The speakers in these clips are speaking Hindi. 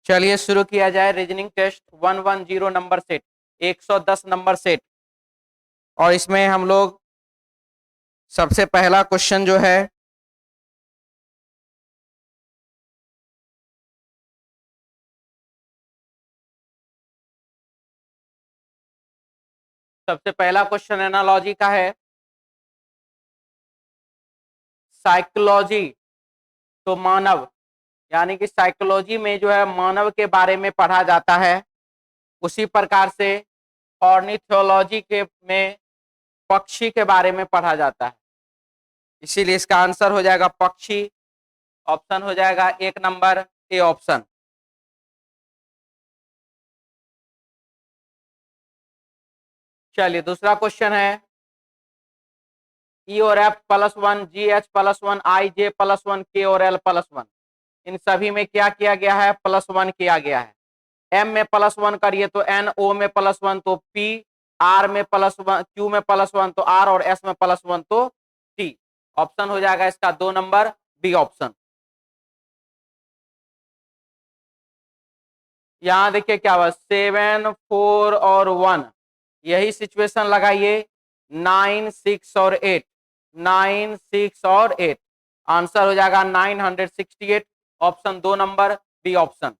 चलिए शुरू किया जाए। Reasoning test 110 number set, 110 number set. और इसमें हम लोग सबसे पहला क्वेश्चन जो है सबसे पहला क्वेश्चन एनालॉजी का है। साइकोलॉजी तो मानव, यानी कि साइकोलॉजी में जो है मानव के बारे में पढ़ा जाता है। उसी प्रकार से ऑर्निथोलॉजी के में पक्षी के बारे में पढ़ा जाता है। इसीलिए इसका आंसर हो जाएगा पक्षी। ऑप्शन हो जाएगा 1 नंबर ए ऑप्शन। चलिए दूसरा क्वेश्चन है। ई और एफ +1, जी एच +1, आई जे +1, के और एल +1, इन सभी में क्या किया गया है? +1 किया गया है। एम में +1 करिए तो एन, ओ में +1 तो पी, आर में +1, क्यू में +1 तो आर, और एस में +1 तो टी। ऑप्शन हो जाएगा इसका 2 नंबर बी ऑप्शन। यहां देखिए क्या हुआ, 7, 4 और 1, यही सिचुएशन लगाइए। 9, 6 और 8, 9, 6 और 8, आंसर हो जाएगा 968। Option 2 number B option.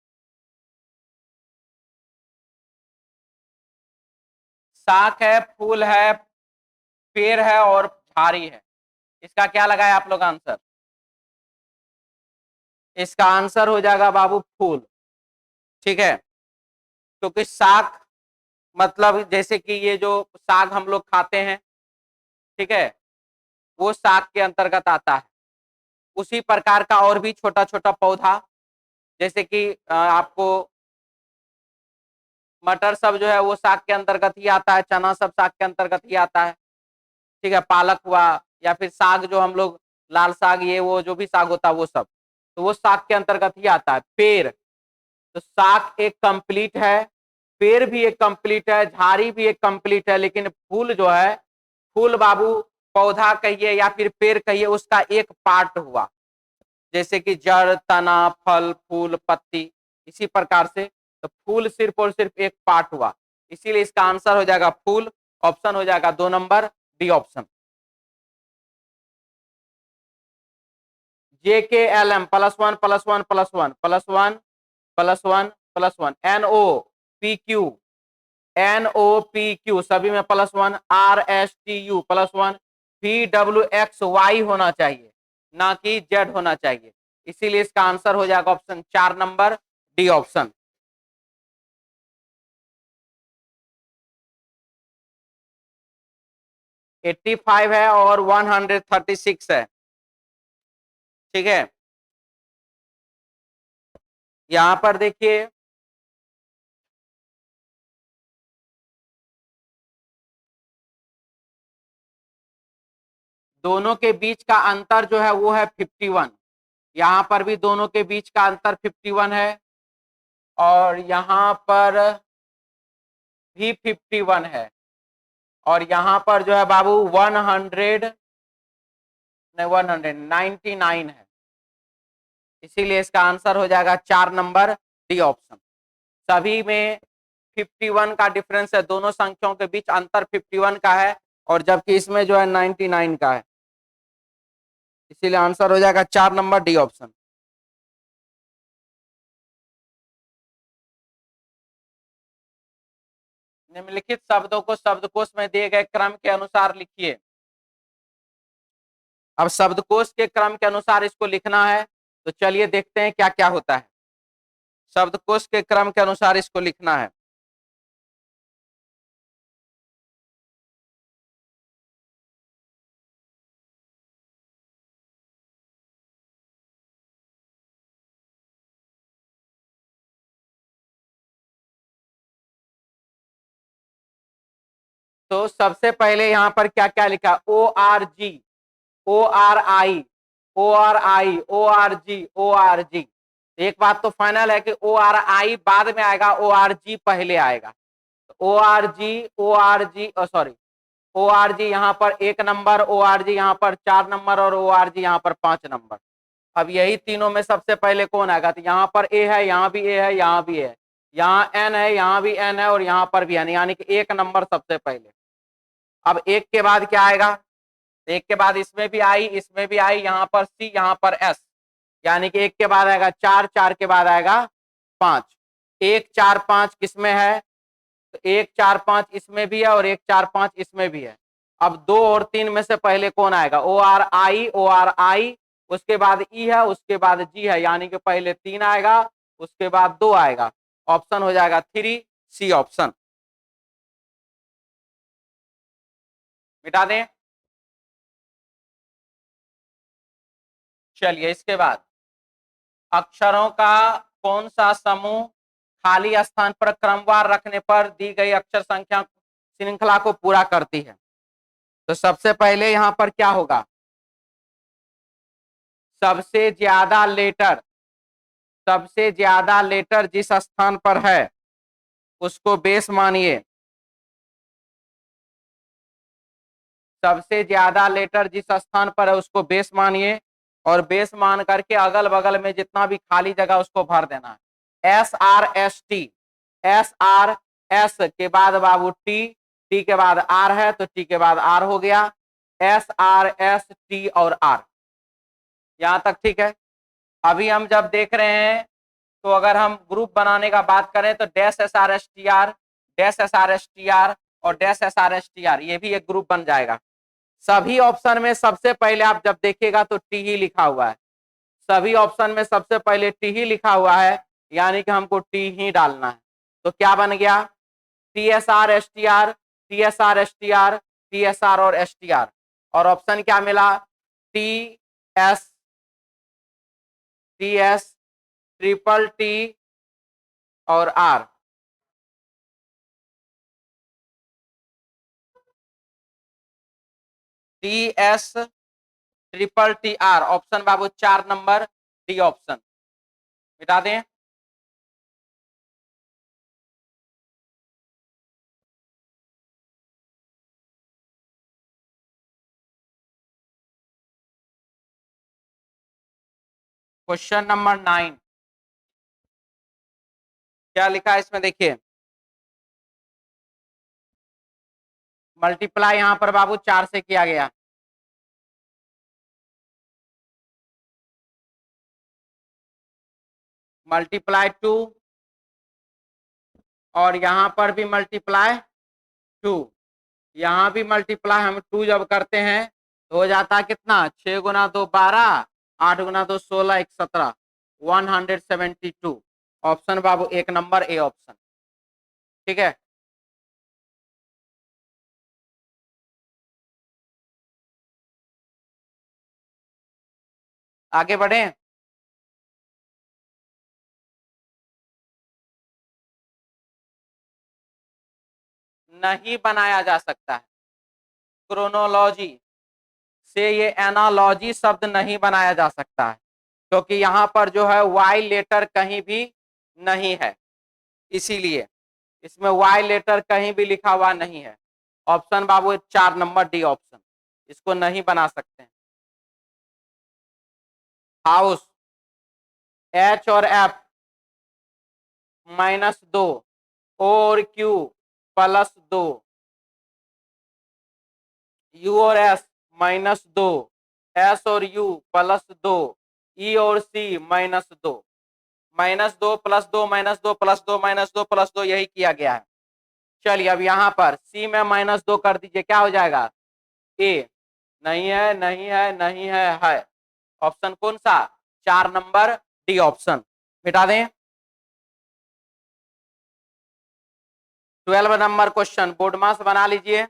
शाख है, फूल है, पेड़ है और झाड़ी है, इसका क्या लगाए आप लोग आंसर? इसका आंसर हो जाएगा बाबू फूल। ठीक है, क्योंकि शाख मतलब जैसे कि ये जो साग हम लोग खाते हैं, ठीक है, वो साग के अंतर्गत आता है। उसी प्रकार का और भी छोटा छोटा पौधा, जैसे कि आपको मटर सब जो है वो साग के अंतर्गत ही आता है, चना सब साग के अंतर्गत ही आता है। ठीक है, पालक हुआ या फिर साग जो हम लोग लाल साग, ये वो जो भी साग होता है वो सब, तो वो साग के अंतर्गत ही आता है। पेड़, तो साग एक कंप्लीट है, पेड़ भी एक कंप्लीट है, झाड़ी भी एक कंप्लीट है, लेकिन फूल जो है, फूल बाबू पौधा कहिए या फिर पेड़ कहिए, उसका एक पार्ट हुआ। जैसे कि जड़, तना, फल, फूल, पत्ती, इसी प्रकार से तो फूल सिर्फ और सिर्फ एक पार्ट हुआ। इसीलिए इसका आंसर हो जाएगा फूल। ऑप्शन हो जाएगा 2 number D option. J K L M +1 +1 +1 +1 +1 N O P Q, N O P Q सभी में +1, R S T U +1, P W X Y होना चाहिए, ना कि जेड होना चाहिए। इसीलिए इसका आंसर हो जाएगा option 4 number D option. Eighty 85 है और 136 है। ठीक है, यहां पर देखिए दोनों के बीच का अंतर जो है वो है 51। यहां पर भी दोनों के बीच का अंतर 51 है, और यहां पर भी 51 है, और यहां पर जो है बाबू 199 है। इसीलिए इसका आंसर हो जाएगा 4 नंबर डी ऑप्शन। सभी में 51 का डिफरेंस है, दोनों संख्याओं के बीच अंतर 51 का है, और जबकि इसमें जो है 99 का है। इसीलिए आंसर हो जाएगा 4 नंबर डी ऑप्शन। निम्नलिखित शब्दों को शब्दकोश में दिए गए क्रम के अनुसार लिखिए। अब शब्दकोश के क्रम के अनुसार इसको लिखना है, तो चलिए देखते हैं क्या क्या होता है। शब्दकोश के क्रम के अनुसार इसको लिखना है। तो सबसे पहले यहाँ पर क्या क्या लिखा? O R G, O R I, O R I, O R G, O R G. एक बात तो फाइनल है कि ओ आर आई बाद में आएगा, ओ आर जी पहले आएगा। O R G, O R G, sorry, O R G यहाँ पर 1 नंबर, ओ आर जी यहाँ पर 4 नंबर, और ओ आर जी यहाँ पर 5 नंबर। अब यही तीनों में सबसे पहले कौन आएगा, तो यहाँ पर ए है, यहाँ भी ए है, यहाँ भी है, यहाँ एन है, यहाँ भी एन है और यहाँ पर भी एन, यानी कि एक नंबर सबसे पहले। अब एक के बाद क्या आएगा, एक के बाद इसमें भी आई, इसमें भी आई, यहाँ पर सी, यहाँ पर एस, यानी कि एक के बाद आएगा चार, चार के बाद आएगा पांच। एक चार पांच किसमें है, तो एक चार पांच इसमें भी है और एक चार पांच इसमें भी है। अब दो और तीन में से पहले कौन आएगा, O R I, O R आई, उसके बाद ई है, उसके बाद जी है, यानी कि पहले तीन आएगा, उसके बाद दो आएगा। ऑप्शन हो जाएगा 3, सी ऑप्शन। मिटा दें। चलिए इसके बाद, अक्षरों का कौन सा समूह खाली स्थान पर क्रमवार रखने पर दी गई अक्षर संख्या श्रृंखला को पूरा करती है। तो सबसे पहले यहां पर क्या होगा, सबसे ज्यादा लेटर, सबसे ज्यादा लेटर जिस स्थान पर है उसको बेस मानिए, सबसे ज्यादा लेटर जिस स्थान पर है उसको बेस मानिए, और बेस मान करके अगल बगल में जितना भी खाली जगह उसको भर देना है। S R S T, S R, S के बाद बाबू टी, टी के बाद आर है तो टी के बाद आर हो गया, एस आर एस टी और आर, यहां तक ठीक है। अभी हम जब देख रहे हैं तो अगर हम ग्रुप बनाने का बात करें तो dash S R S T R, dash S R S T R और dash S R S T R, ये भी एक ग्रुप बन जाएगा। सभी ऑप्शन में सबसे पहले आप जब देखिएगा तो टी ही लिखा हुआ है, सभी ऑप्शन में सबसे पहले टी ही लिखा हुआ है, यानी कि हमको टी ही डालना है। तो क्या बन गया, T S R S T R, T S R S T R, T S R और एस टी आर, और ऑप्शन क्या मिला, T S, T S, triple T और R. T S triple T R, option बाबू 4 नंबर डी ऑप्शन। मिटा दें। क्वेश्चन नंबर 9, क्या लिखा है इसमें देखिए, मल्टीप्लाई यहां पर बाबू 4 से किया गया, मल्टीप्लाई 2, और यहां पर भी मल्टीप्लाई 2, यहां भी मल्टीप्लाई हम 2 जब करते हैं तो हो जाता है कितना, 6 गुना 2 12, 8 गुना 2 16, 1 17, 172। ऑप्शन बाबू एक नंबर ए ऑप्शन, ठीक है। आगे बढ़े। नहीं बनाया जा सकता है, क्रोनोलॉजी से ये एनालॉजी शब्द नहीं बनाया जा सकता है, क्योंकि यहाँ पर जो है वाई लेटर कहीं भी नहीं है, इसीलिए इसमें वाई लेटर कहीं भी लिखा हुआ नहीं है। ऑप्शन बाबू 4 नंबर डी ऑप्शन, इसको नहीं बना सकते हैं। हाउस, एच और एफ -2, और क्यू +2, यू और एस -2, एस और यू +2, ई और सी -2, -2 +2 -2 +2 -2 +2, यही किया गया है। चलिए अब यहाँ पर सी में -2 कर दीजिए, क्या हो जाएगा, ए, नहीं है, नहीं है, नहीं है। ऑप्शन कौन सा, 4 नंबर डी ऑप्शन। मिटा दें। 12 नंबर क्वेश्चन बोर्ड मास बना लीजिए,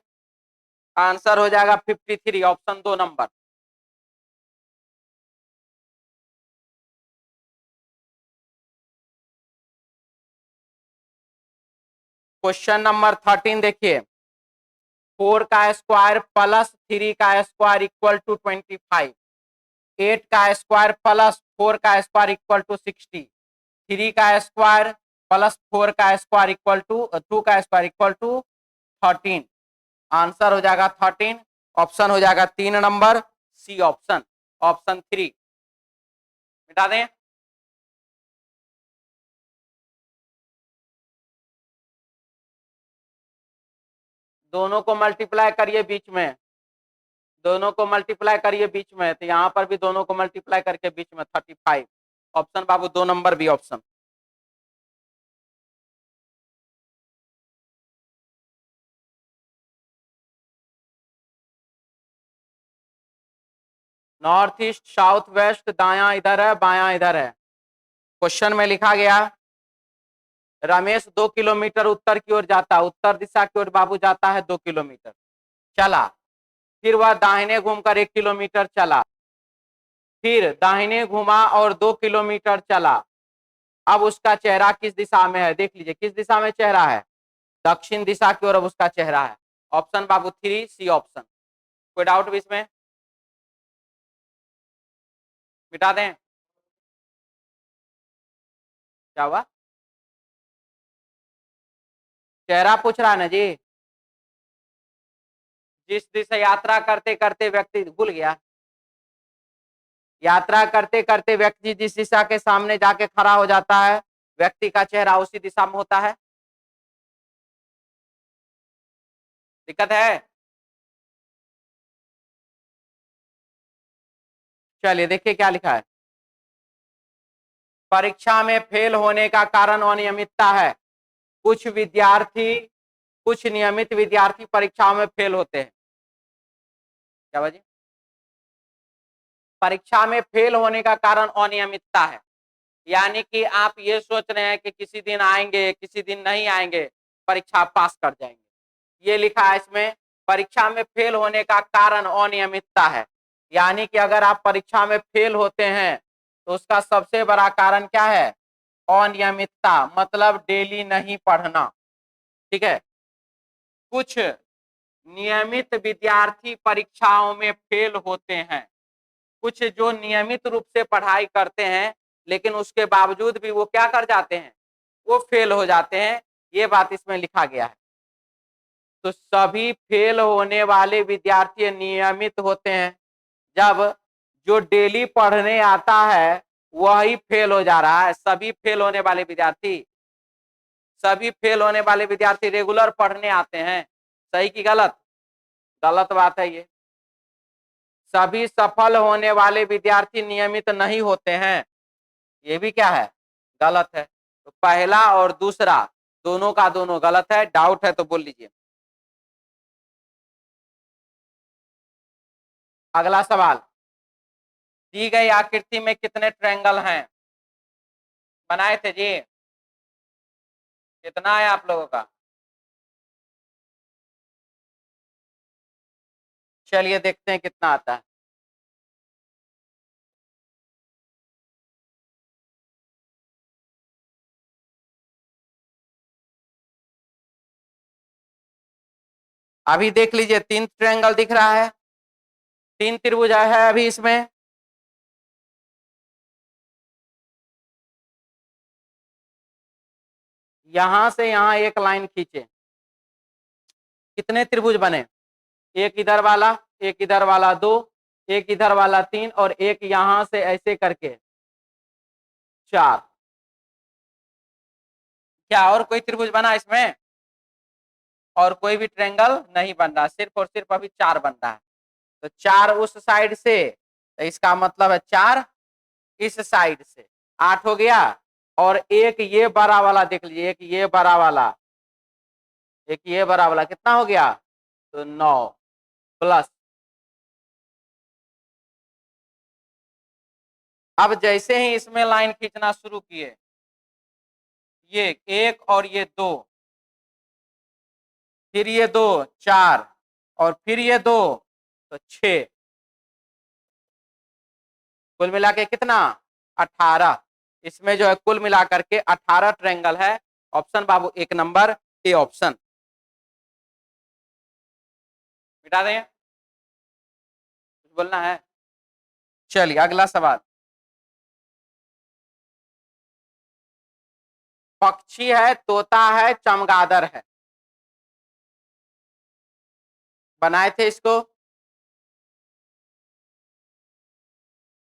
आंसर हो जाएगा 53, ऑप्शन 2 नंबर। क्वेश्चन नंबर 13 देखिए, 4 का स्क्वायर +3 का स्क्वायर = 25, 8 का स्क्वायर +4 का स्क्वायर = 60, 3 का स्क्वायर +4 का स्क्वायर = 2 का स्क्वायर = 13। आंसर हो जाएगा 13, ऑप्शन हो जाएगा 3 नंबर सी ऑप्शन, ऑप्शन 3। मिटा दें। दोनों को मल्टीप्लाई करिए बीच में, दोनों को मल्टीप्लाई करिए बीच में, तो यहाँ पर भी दोनों को मल्टीप्लाई करके बीच में 35। ऑप्शन बाबू 2 नंबर भी option. North east, south west, दायां इधर है बायां इधर है। क्वेश्चन में लिखा गया रमेश 2 किलोमीटर उत्तर की ओर जाता, उत्तर दिशा की ओर बाबू जाता है 2 किलोमीटर चला, फिर वह दाहिने घूमकर 1 किलोमीटर चला, फिर दाहिने घुमा और 2 किलोमीटर चला। अब उसका चेहरा किस दिशा में है, देख लीजिए किस दिशा में चेहरा है, दक्षिण दिशा की ओर अब उसका चेहरा है। ऑप्शन बाबू 3 सी ऑप्शन। कोई डाउट भी इसमें, मिटा दें। क्या हुआ, चेहरा पूछ रहा है ना जी। जिस दिशा यात्रा करते करते व्यक्ति भूल गया, यात्रा करते करते व्यक्ति जिस दिशा के सामने जाके खड़ा हो जाता है व्यक्ति का चेहरा उसी दिशा में होता है। दिक्कत है, चलिए देखिए क्या लिखा है। परीक्षा में फेल होने का कारण अनियमितता है। कुछ नियमित विद्यार्थी परीक्षाओं में फेल होते हैं। क्या बाजी, परीक्षा में फेल होने का कारण अनियमितता है, यानी कि आप ये सोच रहे हैं कि किसी दिन आएंगे किसी दिन नहीं आएंगे, परीक्षा पास कर जाएंगे। ये लिखा है इसमें परीक्षा में फेल होने का कारण अनियमितता है, यानी कि अगर आप परीक्षा में फेल होते हैं तो उसका सबसे बड़ा कारण क्या है, अनियमितता, मतलब डेली नहीं पढ़ना। ठीक है, कुछ नियमित विद्यार्थी परीक्षाओं में फेल होते हैं, कुछ जो नियमित रूप से पढ़ाई करते हैं लेकिन उसके बावजूद भी वो क्या कर जाते हैं, वो फेल हो जाते हैं। ये बात इसमें लिखा गया है। तो सभी फेल होने वाले विद्यार्थी नियमित होते हैं, जब जो डेली पढ़ने आता है वही फेल हो जा रहा है। सभी फेल होने वाले विद्यार्थी रेगुलर पढ़ने आते हैं, सही की गलत, गलत बात है ये। सभी सफल होने वाले विद्यार्थी नियमित नहीं होते हैं, ये भी क्या है, गलत है। तो पहला और दूसरा दोनों का दोनों गलत है। डाउट है तो बोल लीजिए। अगला सवाल, दी गई आकृति में कितने ट्रायंगल हैं, बनाए थे जी, कितना है आप लोगों का, चलिए देखते हैं कितना आता है। अभी देख लीजिए 3 ट्रायंगल दिख रहा है, 3 त्रिभुज है अभी इसमें। यहां से यहां एक लाइन खींचे, कितने त्रिभुज बने, एक इधर वाला, एक इधर वाला 2, एक इधर वाला 3 और एक यहां से ऐसे करके 4। क्या और कोई त्रिभुज बना इसमें, और कोई भी ट्रायंगल नहीं बन रहा, सिर्फ और सिर्फ अभी 4 बन रहा है। तो 4 उस साइड से, तो इसका मतलब है 4 इस साइड से, 8 हो गया। और एक ये बड़ा वाला देख लीजिए, एक ये बड़ा वाला, एक ये बड़ा वाला, कितना हो गया, तो 9 प्लस। अब जैसे ही इसमें लाइन खींचना शुरू किए, ये 1 और ये 2, फिर ये 2 4 और फिर ये 2 तो 6, कुल मिला के कितना, 18। इसमें जो है कुल मिला करके 18 ट्रायंगल है। Option Babu 1 number A option. मिटा दें, कुछ बोलना है, चलिए अगला सवाल। पक्षी है, तोता है, चमगादड़ है, बनाए थे इसको,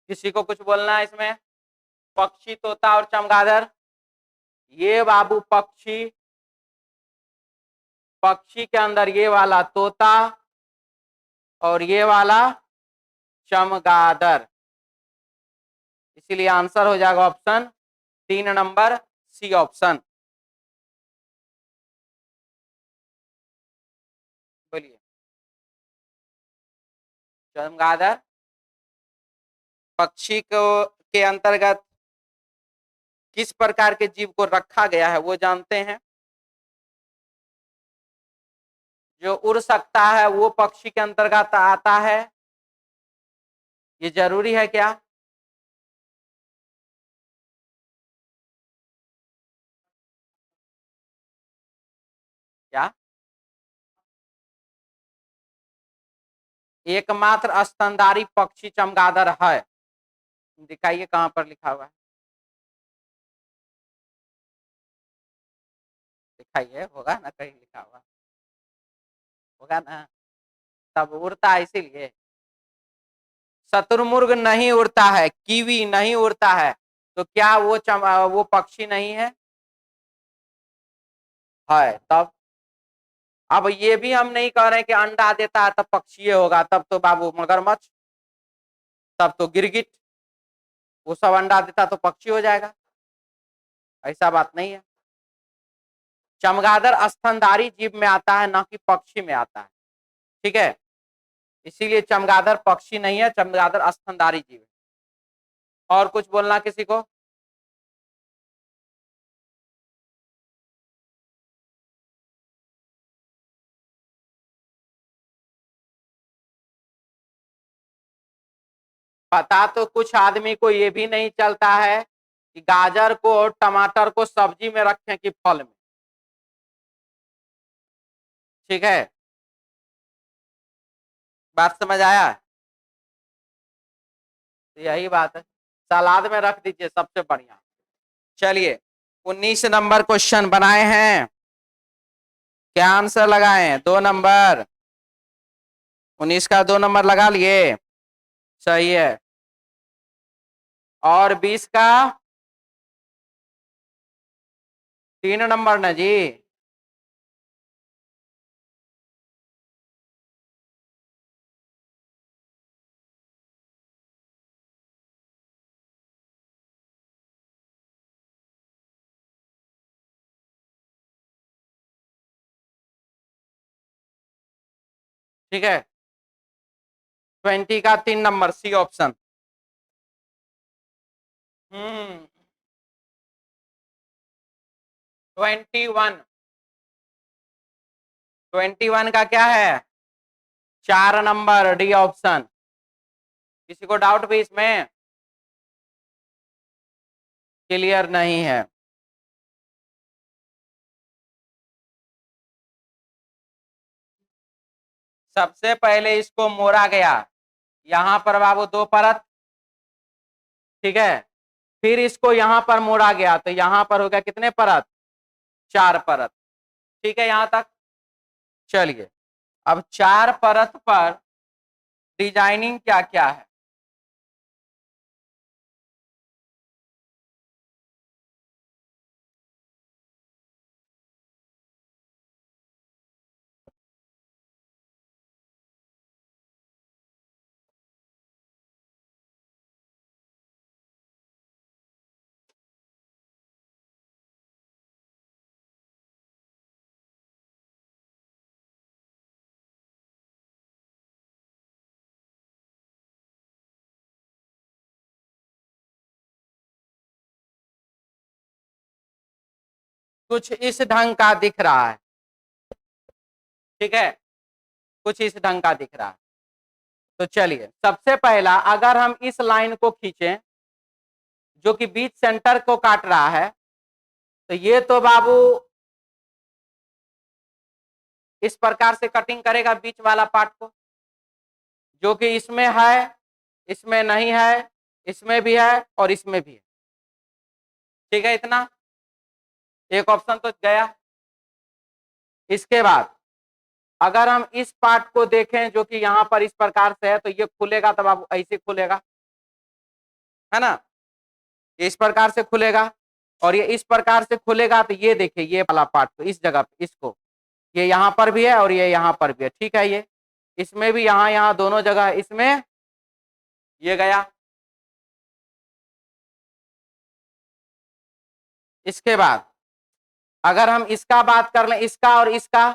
किसी को कुछ बोलना है इसमें, पक्षी, तोता और चमगादड़। ये बाबू पक्षी, पक्षी के अंदर ये वाला तोता और ये वाला चमगादड़। इसीलिए आंसर हो जाएगा ऑप्शन 3 नंबर सी ऑप्शन। बोलिए। चमगादड़ पक्षी को के अंतर्गत किस प्रकार के जीव को रखा गया है वो जानते हैं। जो उड़ सकता है वो पक्षी के अंतर्गत आता है, ये जरूरी है क्या? क्या? एकमात्र स्तनधारी पक्षी चमगादड़ है। दिखाइए कहां पर लिखा हुआ है, दिखाइए, होगा ना कहीं लिखा हुआ, होगा ना, तब उड़ता है इसीलिए। शत्रुमुर्ग नहीं उड़ता है, कीवी नहीं उड़ता है, तो क्या वो पक्षी नहीं है तब। अब ये भी हम नहीं कह रहे कि अंडा देता है तब पक्षी होगा, तब तो बाबू मगरमच्छ, तब तो गिरगिट, वो सब अंडा देता तो पक्षी हो जाएगा, ऐसा बात नहीं है। चमगादड़ स्तनधारी जीव में आता है, ना कि पक्षी में आता है, ठीक है। इसीलिए चमगादड़ पक्षी नहीं है, चमगादड़ स्तनधारी जीव है। और कुछ बोलना किसी को? पता तो कुछ आदमी को ये भी नहीं चलता है कि गाजर को और टमाटर को सब्जी में रखें कि फल में, ठीक है। बात समझ आया? तो यही बात है, सलाद में रख दीजिए सबसे बढ़िया। चलिए 19 नंबर क्वेश्चन बनाए हैं, क्या आंसर लगाए? 2 नंबर। 19 का 2 नंबर लगा लिए, सही है। और 20 का 3 नंबर ना जी। ठीक है, 20 का 3 नंबर सी ऑप्शन। 21, 21 का क्या है? 4 नंबर डी ऑप्शन। किसी को डाउट भी इसमें? क्लियर नहीं है? सबसे पहले इसको मोड़ा गया, यहां पर बाबू 2 परत, ठीक है। फिर इसको यहां पर मोड़ा गया तो यहां पर हो गया कितने परत? 4 परत, ठीक है यहां तक। चलिए अब 4 परत पर डिजाइनिंग क्या क्या है। कुछ इस ढंग का दिख रहा है, ठीक है, कुछ इस ढंग का दिख रहा है। तो चलिए सबसे पहला अगर हम इस लाइन को खींचें जो कि बीच सेंटर को काट रहा है, तो ये तो बाबू इस प्रकार से कटिंग करेगा बीच वाला पार्ट को, जो कि इसमें है, इसमें नहीं है, इसमें भी है और इसमें भी है, ठीक है। इतना एक ऑप्शन तो गया। इसके बाद अगर हम इस पार्ट को देखें जो कि यहां पर इस प्रकार से है, तो ये खुलेगा, तब आप ऐसे खुलेगा, है ना। ये इस प्रकार से खुलेगा और ये इस प्रकार से खुलेगा, तो ये देखिए ये वाला पार्ट तो इस जगह पे इसको, ये यहाँ पर भी है और ये यहाँ पर भी है, ठीक है। ये इसमें भी यहाँ यहाँ दोनों जगह इसमें ये गया। इसके बाद अगर हम इसका बात कर लें, इसका और इसका,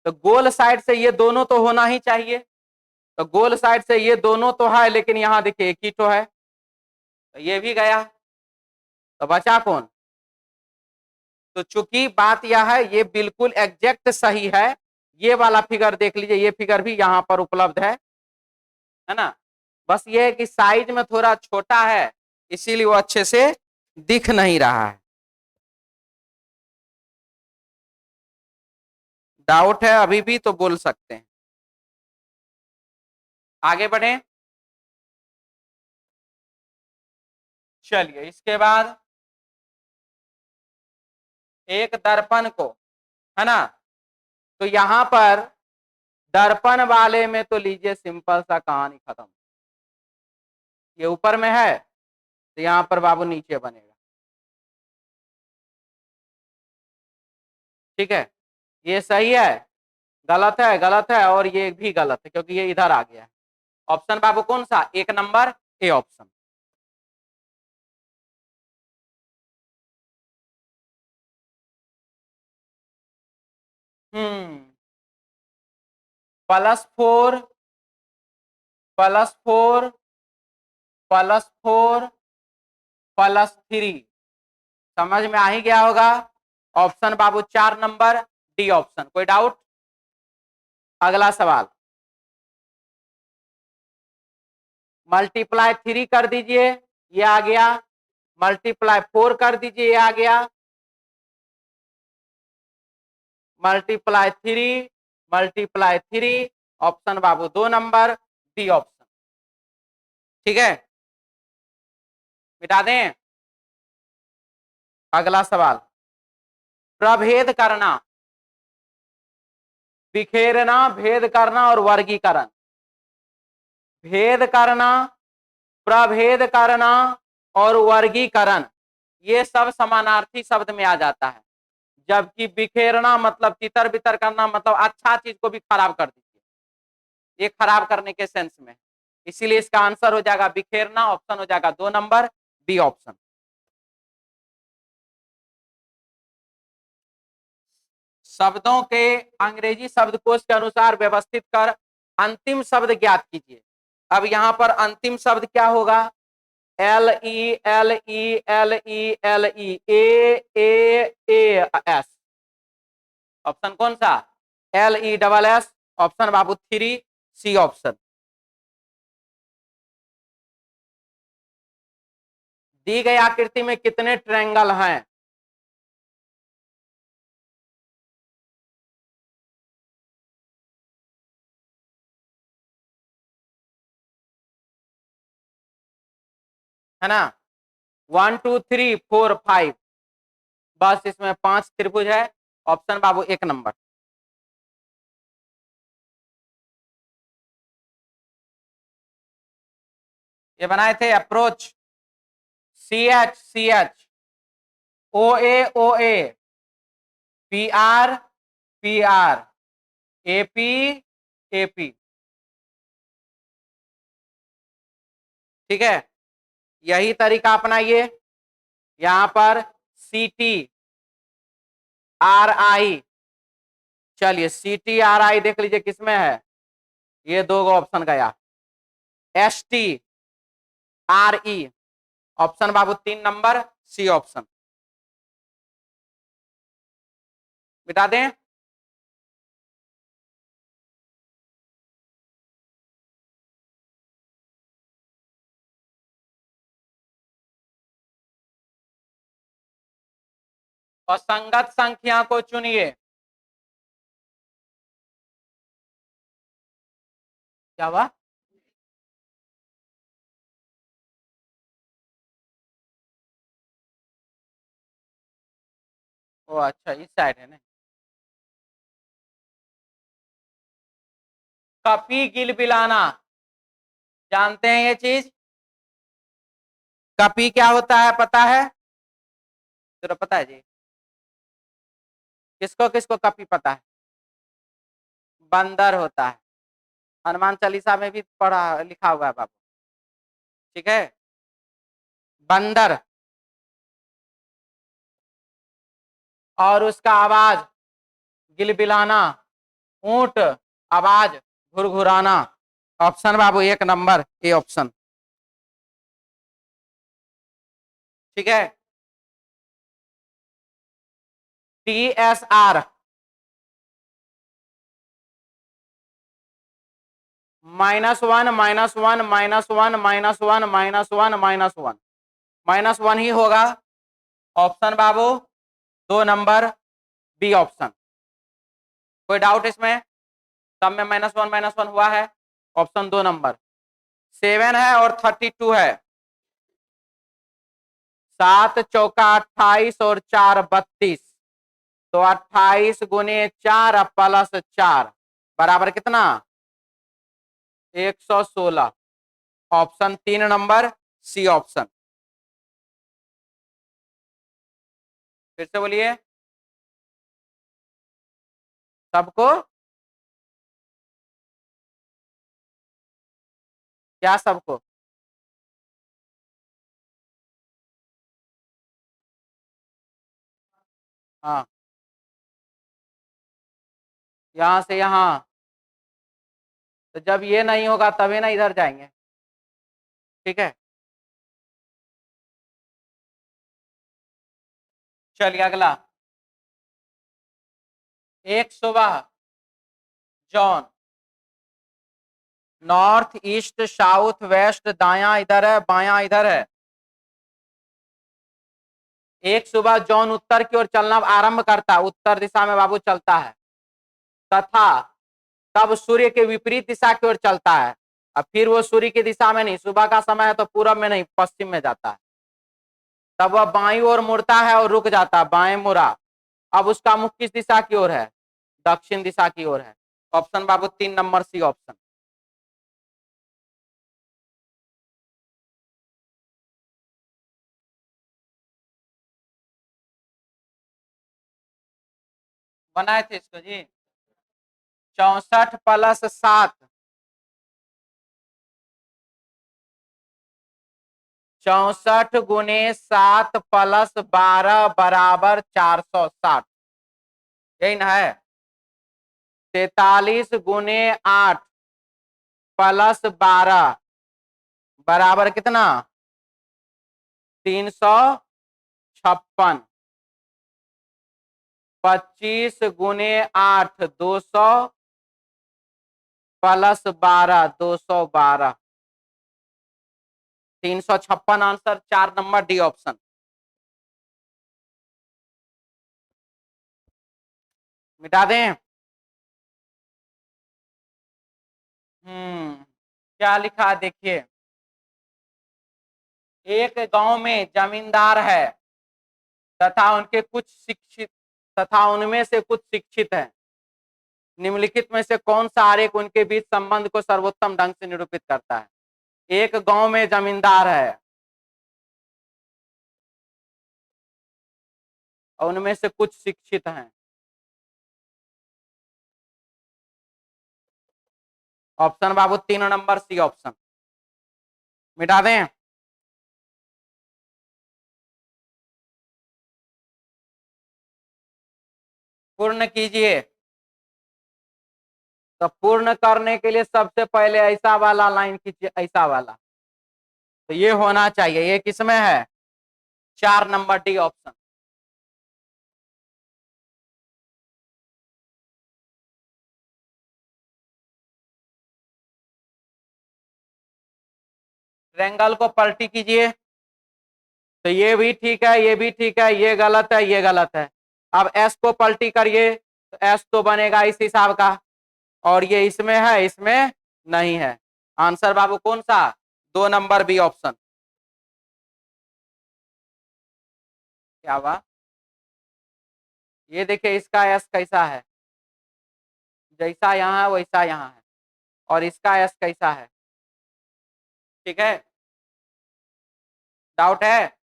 तो गोल साइड से ये दोनों तो होना ही चाहिए, तो गोल साइड से ये दोनों तो है, लेकिन यहाँ देखिए एक ही तो है, तो ये भी गया, तो बचा कौन? तो चूंकि बात यह है, ये बिल्कुल एग्जैक्ट सही है, ये वाला फिगर देख लीजिए, ये फिगर भी यहाँ पर उपलब्ध है ना। बस ये है कि साइज में थोड़ा छोटा है, इसीलिए वो अच्छे से दिख नहीं रहा है। डाउट है अभी भी तो बोल सकते हैं। आगे बढ़े, चलिए इसके बाद एक दर्पण को, है ना, तो यहां पर दर्पण वाले में तो लीजिए सिंपल सा कहानी खत्म, ये ऊपर में है तो यहां पर बाबू नीचे बनेगा, ठीक है। ये सही है, गलत है, गलत है, और ये भी गलत है क्योंकि ये इधर आ गया है। ऑप्शन बाबू कौन सा? एक नंबर ए ऑप्शन। हम्म, +4 +4 +4 +3, समझ में आ ही गया होगा। ऑप्शन बाबू 4 नंबर डी ऑप्शन। कोई डाउट? अगला सवाल, मल्टीप्लाई 3 कर दीजिए, ये आ गया, मल्टीप्लाई 4 कर दीजिए, ये आ गया, मल्टीप्लाई 3 ×3, ऑप्शन बाबू 2 नंबर डी ऑप्शन, ठीक है। मिटा दें। अगला सवाल, प्रभेद करना, बिखेरना, भेद करना और वर्गीकरण। भेद करना, प्रभेद करना और वर्गीकरण, ये सब समानार्थी शब्द में आ जाता है, जबकि बिखेरना मतलब तितर बितर करना, मतलब अच्छा चीज को भी खराब कर दीजिए, ये खराब करने के सेंस में, इसीलिए इसका आंसर हो जाएगा बिखेरना, ऑप्शन हो जाएगा 2 नंबर बी ऑप्शन। शब्दों के अंग्रेजी शब्दकोश के अनुसार व्यवस्थित कर अंतिम शब्द ज्ञात कीजिए। अब यहां पर अंतिम शब्द क्या होगा? LELELELEAS, ऑप्शन कौन सा? LESS, ऑप्शन बाबू 3 सी ऑप्शन। दी गई आकृति में कितने ट्रायंगल हैं? है ना, 1 2 3 4 5, बस इसमें 5 त्रिभुज है, ऑप्शन बाबू 1 नंबर। ये बनाए थे approach, CH OA PR AP, ठीक है। यही तरीका अपनाइए, यहां पर CTRI, चलिए CTRI देख लीजिए किसमें है, ये दो ऑप्शन गया। STRE, ऑप्शन बाबू 3 नंबर सी ऑप्शन। मिटा दें। और संगत संख्या को चुनिए। क्या हुआ? ओ अच्छा, इस साइड है ना। कपी गिल बिलाना, जानते हैं ये चीज? कपी क्या होता है पता है? जरा पता है जी? किसको किसको कपी पता है? बंदर होता है। हनुमान चालीसा में भी पढ़ा लिखा हुआ है बाबू। ठीक है, बंदर। और उसका आवाज गिलबिलाना, ऊंट आवाज घुरघुराना। ऑप्शन बाबू एक नंबर ए ऑप्शन। ठीक है, TSR -1 -1 -1 -1 -1 -1 -1 ही होगा। ऑप्शन बाबू 2 नंबर बी ऑप्शन। कोई डाउट इसमें? सब में -1 हुआ है। ऑप्शन 2 नंबर 7 है और 32 है। 7 चौका 28 और 4 32। तो 28 गुने 4 प्लस 4 बराबर कितना? 116। Option 3 number C option. फिर से बोलिए सबको। क्या सबको? हाँ, यहां से यहां। तो जब ये नहीं होगा तभी ना इधर जाएंगे। ठीक है, चलिए अगला। एक सुबह John north east south west, दाया इधर है बाया इधर है। एक सुबह जॉन उत्तर की ओर चलना आरंभ करता है, उत्तर दिशा में बाबू चलता है, तथा तब सूर्य के विपरीत दिशा की ओर चलता है। अब फिर वो सूर्य की दिशा में नहीं, सुबह का समय है तो पूरब में नहीं पश्चिम में जाता है। तब वह बाईं ओर मुड़ता है और रुक जाता है, बाएं मुड़ा। अब उसका मुख किस दिशा की ओर है? दक्षिण दिशा की ओर है। ऑप्शन बाबू 3 नंबर सी ऑप्शन। बनाए थे इसको जी। 64 + 7। 64 गुने 7 + 12 बराबर 460। यही ना है? 43 गुने 8 + 12 बराबर कितना? 356। 25 गुने 8 200 + 12 212। 356 आंसर 4 नंबर डी ऑप्शन। मिटा दें? क्या लिखा है देखिए। एक गांव में जमींदार है तथा उनके कुछ शिक्षित तथा उनमें से कुछ शिक्षित हैं। निम्नलिखित में से कौन सा आरेख उनके बीच संबंध को सर्वोत्तम ढंग से निरूपित करता है? एक गांव में जमींदार है और उनमें से कुछ शिक्षित हैं। ऑप्शन बाबू 3 नंबर सी ऑप्शन। मिटा दें? पूर्ण कीजिए। तो पूर्ण करने के लिए सबसे पहले ऐसा वाला लाइन खींचिए, ऐसा वाला। तो ये होना चाहिए। ये किसमें है? 4 नंबर डी ऑप्शन। ट्रायंगल को पलटी कीजिए। तो ये भी ठीक है, ये भी ठीक है, ये गलत है, ये गलत है। अब एस को पलटी करिए तो एस तो बनेगा इस हिसाब का, और ये इसमें है इसमें नहीं है। आंसर बाबू कौन सा? 2 नंबर बी ऑप्शन। क्या हुआ? ये देखिए इसका एस कैसा है, जैसा यहाँ है वैसा यहाँ है, और इसका एस कैसा है। ठीक है, डाउट है?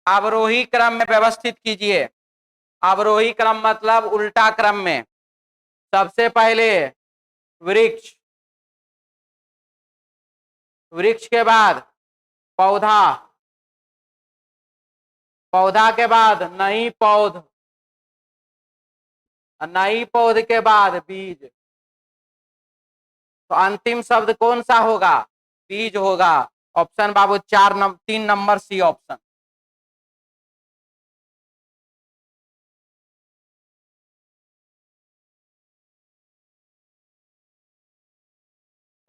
अवरोही क्रम में व्यवस्थित कीजिए। अवरोही क्रम मतलब उल्टा क्रम में। सबसे पहले वृक्ष, वृक्ष के बाद पौधा, पौधा के बाद नई पौध, नई पौध के बाद बीज। तो अंतिम शब्द कौन सा होगा? बीज होगा। ऑप्शन बाबू 3 नंबर सी ऑप्शन।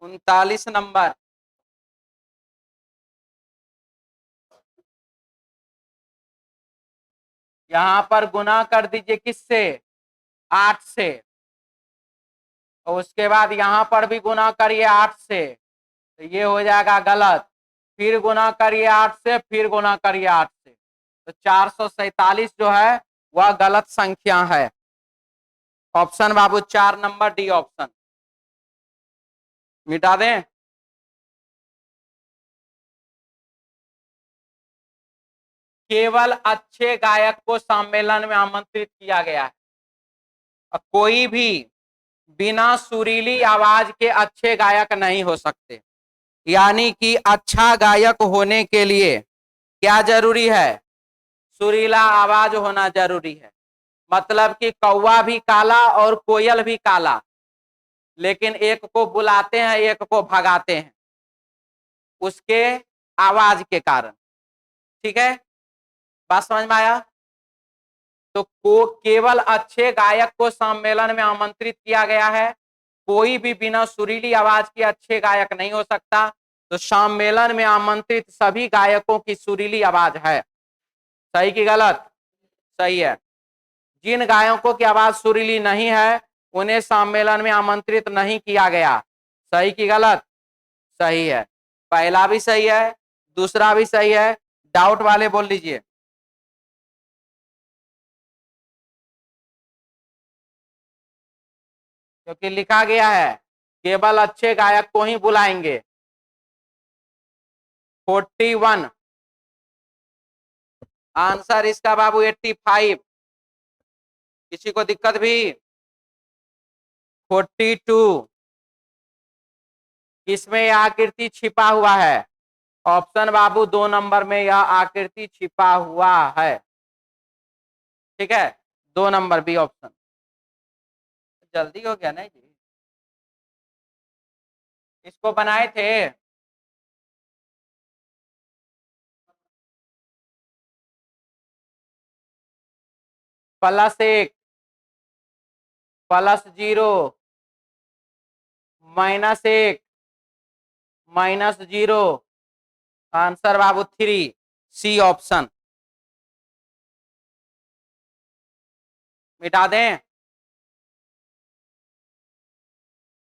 उनतालीस नंबर। यहां पर गुना कर दीजिए किससे? 8 से। और उसके बाद यहां पर भी गुना करिए 8 से, तो ये हो जाएगा गलत। फिर गुना करिए 8 से, फिर गुना करिए 8 से, तो 447 जो है वह गलत संख्या है। ऑप्शन बाबू 4 नंबर डी ऑप्शन। मिटा दें? केवल अच्छे गायक को सम्मेलन में आमंत्रित किया गया है। कोई भी बिना सुरीली आवाज के अच्छे गायक नहीं हो सकते। यानी कि अच्छा गायक होने के लिए क्या जरूरी है? सुरीला आवाज होना जरूरी है। मतलब कि कौवा भी काला और कोयल भी काला, लेकिन एक को बुलाते हैं एक को भगाते हैं, उसके आवाज के कारण। ठीक है, बात समझ में आया? तो केवल अच्छे गायक को सम्मेलन में आमंत्रित किया गया है। कोई भी बिना सुरीली आवाज के अच्छे गायक नहीं हो सकता। तो सम्मेलन में आमंत्रित सभी गायकों की सुरीली आवाज है। सही कि गलत? सही है। जिन गायकों की आवाज सुरीली नहीं है उन्हें सम्मेलन में आमंत्रित नहीं किया गया। सही कि गलत? सही है। पहला भी सही है, दूसरा भी सही है। डाउट वाले बोल लीजिए। क्योंकि लिखा गया है केवल अच्छे गायक को ही बुलाएंगे। 41 आंसर इसका बाबू। 85 किसी को दिक्कत भी? 42 इसमें यह आकृति छिपा हुआ है। ऑप्शन बाबू 2 नंबर में यह आकृति छिपा हुआ है। ठीक है, 2 नंबर बी ऑप्शन। जल्दी हो गया नहीं जी? इसको बनाए थे। +1 +0 -1 -0। आंसर बाबू 3 सी ऑप्शन। मिटा दें?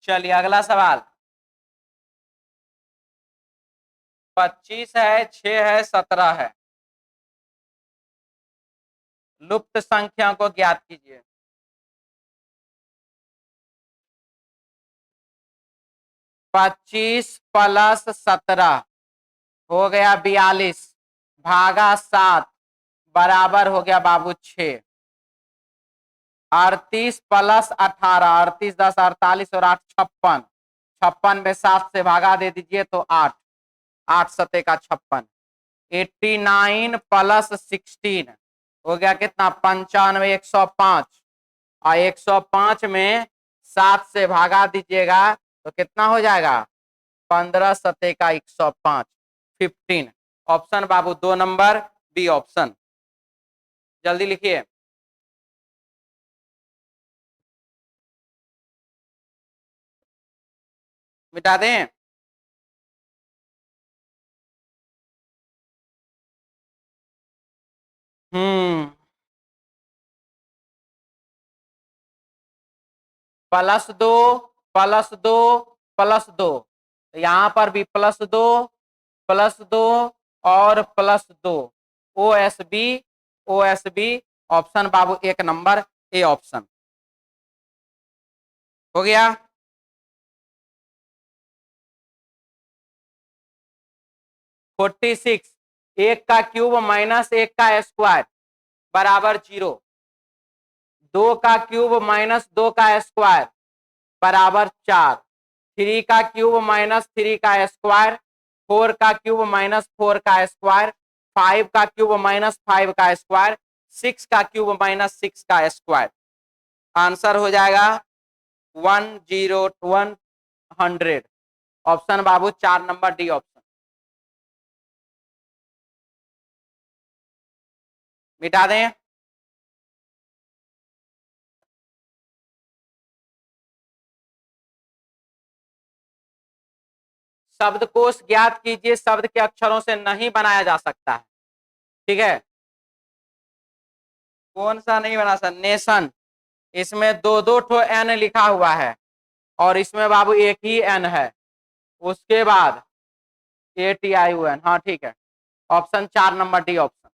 चलिए अगला सवाल। 25 है, 6 है, 17 है। लुप्त संख्या को ज्ञात कीजिए। 25 + 17 हो गया 42 भागा 7 बराबर हो गया बाबू 6। 38 + 18, 38 10 48 और 8 56। 56 में 7 से भागा दे दीजिए तो 8, 8 सते का 56। 89 + 16 हो गया कितना? 95, 105। और 105 में 7 से भागा दीजिएगा तो कितना हो जाएगा? 15 सते का 105, 15। ऑप्शन बाबू 2 नंबर बी ऑप्शन। जल्दी लिखिए। मिटा दें? +2 +2 +2, यहां पर भी +2 +2 और +2। OSB OSB। Option Babu 1 number A option. हो गया। फोर्टी सिक्स, एक का क्यूब माइनस एक का स्क्वायर बराबर 0। दो का क्यूब माइनस दो का स्क्वायर बराबर 4। थ्री का क्यूब माइनस थ्री का स्क्वायर, फोर का क्यूब माइनस फोर का स्क्वायर, फाइव का क्यूब माइनस फाइव का स्क्वायर, सिक्स का क्यूब माइनस सिक्स का स्क्वायर। आंसर हो जाएगा 100। ऑप्शन बाबू 4 नंबर डी ऑप्शन। मिटा दें। शब्दकोश ज्ञात कीजिए, शब्द के अक्षरों से नहीं बनाया जा सकता है। ठीक है, कौन सा नहीं बना सकता? नेशन, इसमें दो दो ठो एन लिखा हुआ है और इसमें बाबू एक ही एन है। उसके बाद ATION, हाँ ठीक है। Option 4 number D option.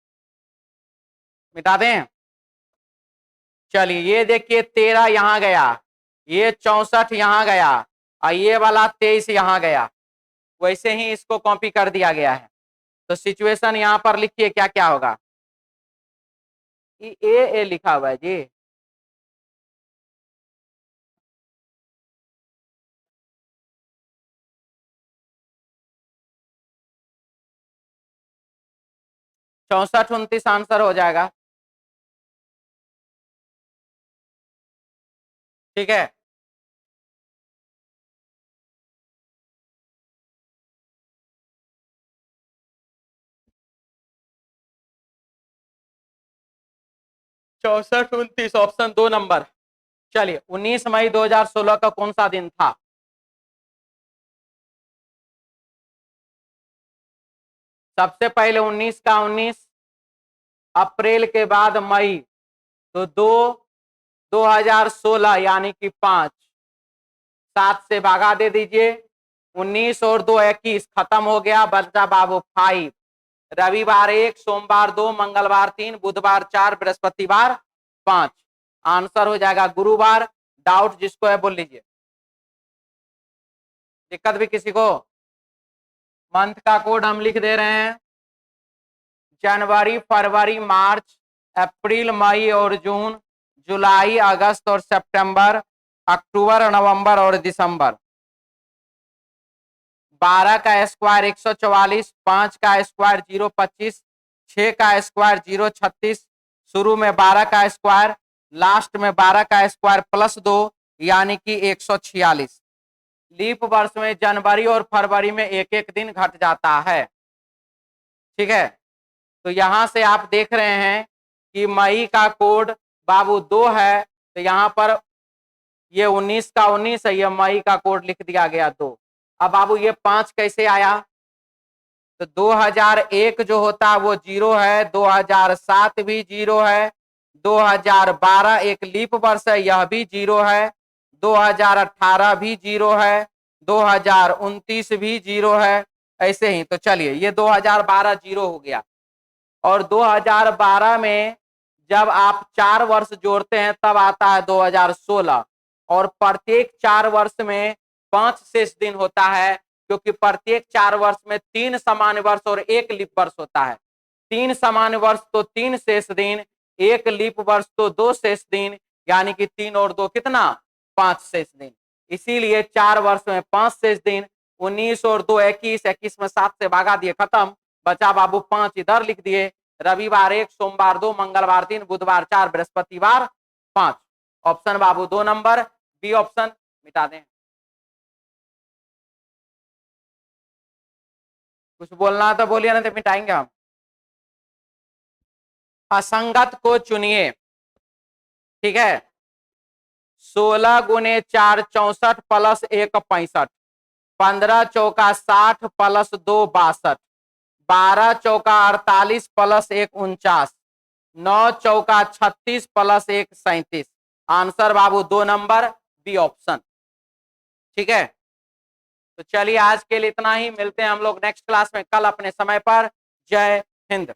मिटा दें। चलिए ये देखिए 13 यहां गया, ये 64 यहां गया और ये वाला 23 यहां गया। वैसे ही इसको कॉपी कर दिया गया है। तो सिचुएशन यहां पर लिखिए क्या क्या होगा। ए लिखा हुआ है जी। चौसठ 29 आंसर हो जाएगा। ठीक है, चौसठ 29 ऑप्शन 2 नंबर। चलिए 19 मई 2016 का कौन सा दिन था? सबसे पहले 19 का 19, अप्रैल के बाद मई, तो 2016 यानी कि 5, 7 से भागा दे दीजिए। 19 और 2 21, खत्म हो गया, बचा बाबू 5। रविवार 1, सोमवार 2, मंगलवार 3, बुधवार 4, बृहस्पतिवार 5। आंसर हो जाएगा गुरुवार। डाउट जिसको है बोल लीजिए। दिक्कत भी किसी को? मंथ का कोड हम लिख दे रहे हैं। जनवरी, फरवरी, मार्च, अप्रैल, मई और जून, जुलाई, अगस्त और सितंबर, अक्टूबर, नवंबर और दिसंबर। 12 का स्क्वायर 144, 5 का स्क्वायर 025, 6 का स्क्वायर 036, शुरू में 12 का स्क्वायर, लास्ट में 12 का स्क्वायर प्लस 2 यानी कि 146। लीप वर्ष में जनवरी और फरवरी में एक एक दिन घट जाता है। ठीक है, तो यहां से आप देख रहे हैं कि मई का कोड बाबू 2 है, तो यहां पर ये 19 का 19 है, ये मई का कोड लिख दिया गया 2। अब बाबू ये 5 कैसे आया? तो 2001 जो होता है वो 0 है, 2007 भी 0 है, 2012 एक लीप वर्ष है, यह भी 0 है, 2018 भी 0 है, 2029 भी 0 है। ऐसे ही तो चलिए ये 2012 0 हो गया। और 2012 में जब आप 4 वर्ष जोड़ते हैं तब आता है 2016। और प्रत्येक 4 वर्ष में 5 शेष दिन होता है, क्योंकि प्रत्येक 4 वर्ष में 3 सामान्य वर्ष और 1 लीप वर्ष होता है। 3 सामान्य वर्ष तो 3 शेष दिन, 1 लीप वर्ष तो 2 शेष दिन, यानी कि 3 और 2 कितना? 5 शेष दिन। इसीलिए 4 वर्ष में 5 शेष दिन। 19 और 2 21, 21 में 7 से भागा दिए, खत्म। बचा बाबू 5, इधर लिख दिए। रविवार 1, सोमवार 2, मंगलवार 3, बुधवार 4, बृहस्पतिवार 5। ऑप्शन बाबू 2 नंबर बी ऑप्शन। मिटा दें। कुछ बोलना तो बोलिए, ना तो मिटाएंगे हम। असंगत को चुनिए। ठीक है, 16 गुने 4 64 प्लस 1 65, 15 चौका 60 प्लस 2 62, 12 चौका 48 प्लस 1 49, 9 चौका 36 प्लस 1 37। आंसर बाबू 2 नंबर बी ऑप्शन। ठीक है, तो चलिए आज के लिए इतना ही। मिलते हैं हम लोग नेक्स्ट क्लास में कल अपने समय पर। जय हिंद।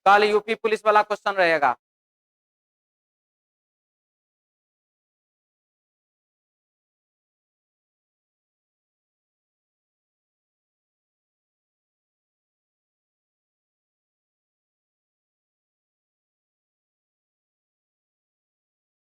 कल यूपी पुलिस वाला क्वेश्चन रहेगा।